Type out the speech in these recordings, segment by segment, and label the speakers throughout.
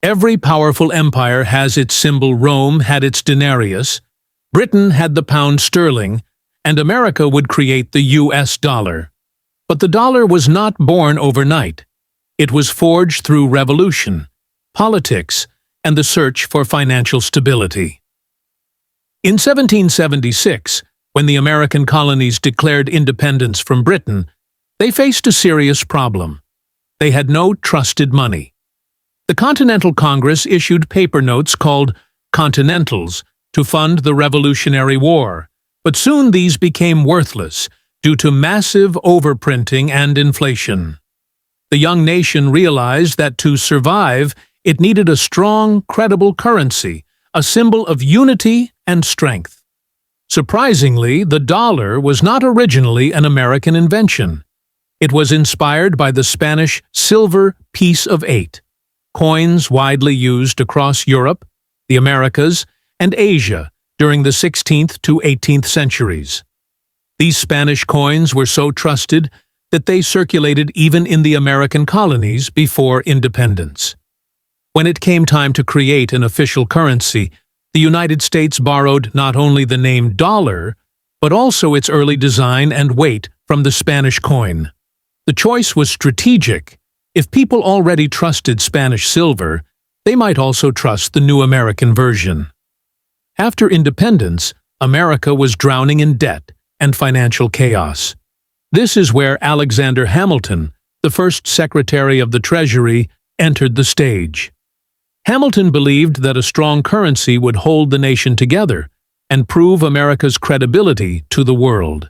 Speaker 1: Every powerful empire has its symbol. Rome had its denarius, Britain had the pound sterling, and America would create the US dollar. But the dollar was not born overnight. It was forged through revolution, politics, and the search for financial stability. In 1776, when the American colonies declared independence from Britain, they faced a serious problem. They had no trusted money. The Continental Congress issued paper notes called Continentals to fund the Revolutionary War, but soon these became worthless due to massive overprinting and inflation. The young nation realized that to survive, it needed a strong, credible currency, a symbol of unity and strength. Surprisingly, the dollar was not originally an American invention. It was inspired by the Spanish silver piece of 8, coins widely used across Europe, the Americas, and Asia during the 16th to 18th centuries. These Spanish coins were so trusted that they circulated even in the American colonies before independence. When it came time to create an official currency, the United States borrowed not only the name dollar, but also its early design and weight from the Spanish coin. The choice was strategic. If people already trusted Spanish silver, they might also trust the new American version. After independence, America was drowning in debt and financial chaos. This is where Alexander Hamilton, the first Secretary of the Treasury, entered the stage. Hamilton believed that a strong currency would hold the nation together and prove America's credibility to the world.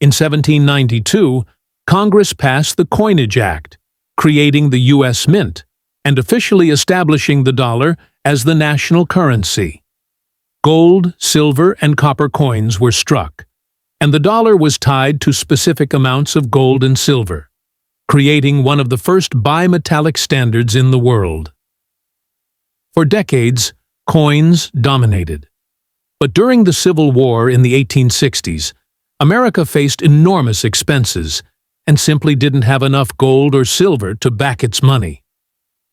Speaker 1: In 1792, Congress passed the Coinage Act, creating the U.S. Mint and officially establishing the dollar as the national currency. Gold, silver, and copper coins were struck, and the dollar was tied to specific amounts of gold and silver, creating one of the first bimetallic standards in the world. For decades, coins dominated. But during the Civil War in the 1860s, America faced enormous expenses and simply didn't have enough gold or silver to back its money.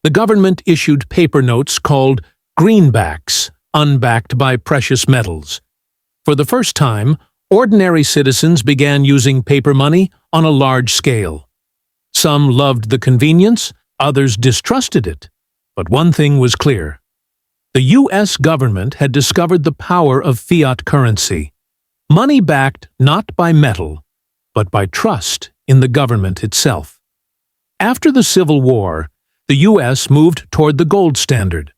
Speaker 1: The government issued paper notes called greenbacks, unbacked by precious metals. For the first time, ordinary citizens began using paper money on a large scale. Some loved the convenience, others distrusted it. But one thing was clear. The U.S. government had discovered the power of fiat currency, money backed not by metal, but by trust in the government itself. After the Civil War, the U.S. moved toward the gold standard.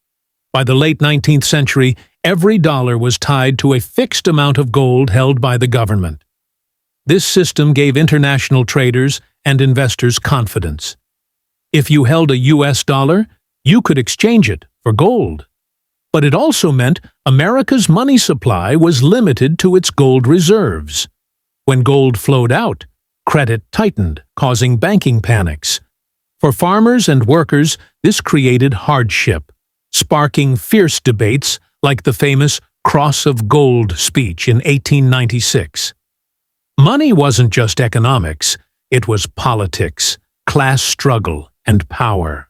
Speaker 1: By the late 19th century, every dollar was tied to a fixed amount of gold held by the government. This system gave international traders and investors confidence. If you held a U.S. dollar, you could exchange it for gold. But it also meant America's money supply was limited to its gold reserves. When gold flowed out, credit tightened, causing banking panics. For farmers and workers, this created hardship, sparking fierce debates like the famous Cross of Gold speech in 1896. Money wasn't just economics, it was politics, class struggle, and power.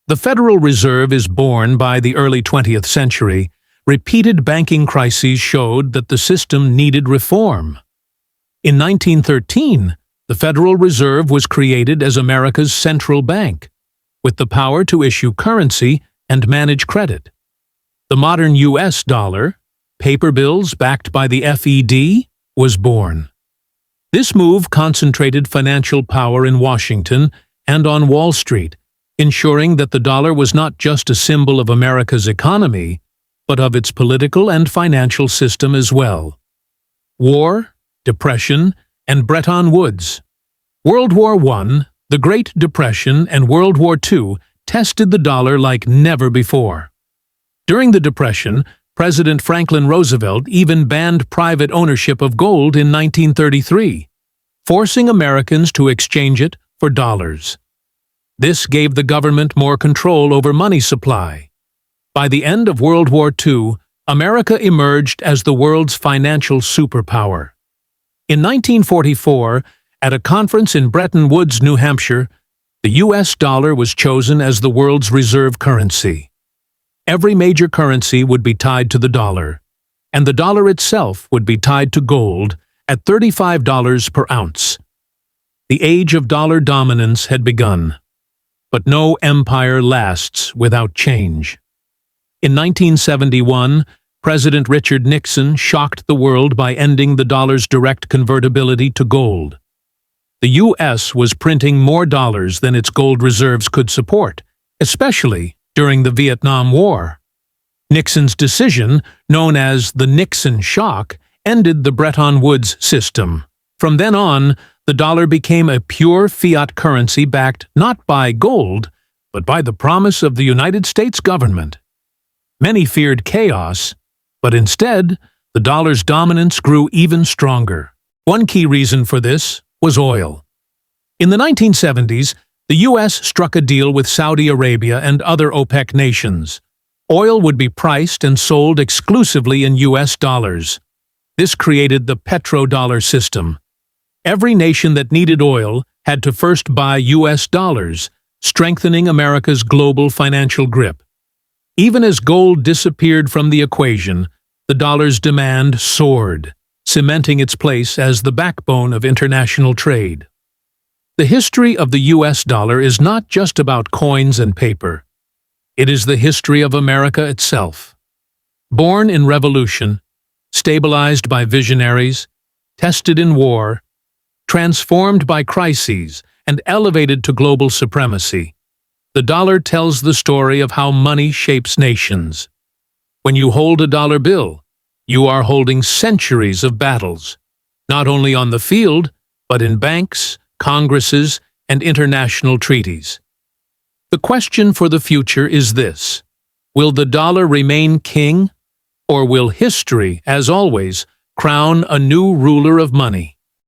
Speaker 1: The Federal Reserve is born by the early 20th century. Repeated banking crises showed that the system needed reform. In 1913, the Federal Reserve was created as America's central bank, with the power to issue currency and manage credit. The modern U.S. dollar, paper bills backed by the FED, was born. This move concentrated financial power in Washington and on Wall Street, ensuring that the dollar was not just a symbol of America's economy, but of its political and financial system as well. War, Depression, and Bretton Woods. World War I, the Great Depression, and World War II tested the dollar like never before. During the Depression, President Franklin Roosevelt even banned private ownership of gold in 1933, forcing Americans to exchange it for dollars. This gave the government more control over money supply. By the end of World War II, America emerged as the world's financial superpower. In 1944, at a conference in Bretton Woods, New Hampshire, The US dollar was chosen as the world's reserve currency. Every major currency would be tied to the dollar, and the dollar itself would be tied to gold at $35 per ounce. The age of dollar dominance had begun. But no empire lasts without change. In 1971, President Richard Nixon shocked the world by ending the dollar's direct convertibility to gold. The U.S. was printing more dollars than its gold reserves could support, especially during the Vietnam War. Nixon's decision, known as the Nixon shock, ended the Bretton Woods system. From then on, the dollar became a pure fiat currency backed not by gold, but by the promise of the United States government. Many feared chaos, but instead, the dollar's dominance grew even stronger. One key reason for this was oil. In the 1970s, the U.S. struck a deal with Saudi Arabia and other OPEC nations. Oil would be priced and sold exclusively in U.S. dollars. This created the Petro-Dollar system. Every nation that needed oil had to first buy U.S. dollars, strengthening America's global financial grip. Even as gold disappeared from the equation, the dollar's demand soared, cementing its place as the backbone of international trade. The history of the U.S. dollar is not just about coins and paper. It is the history of America itself. Born in revolution, stabilized by visionaries, tested in war, transformed by crises, and elevated to global supremacy, the dollar tells the story of how money shapes nations. When you hold a dollar bill, you are holding centuries of battles, not only on the field, but in banks, congresses, and international treaties. The question for the future is this: will the dollar remain king, or will history, as always, crown a new ruler of money?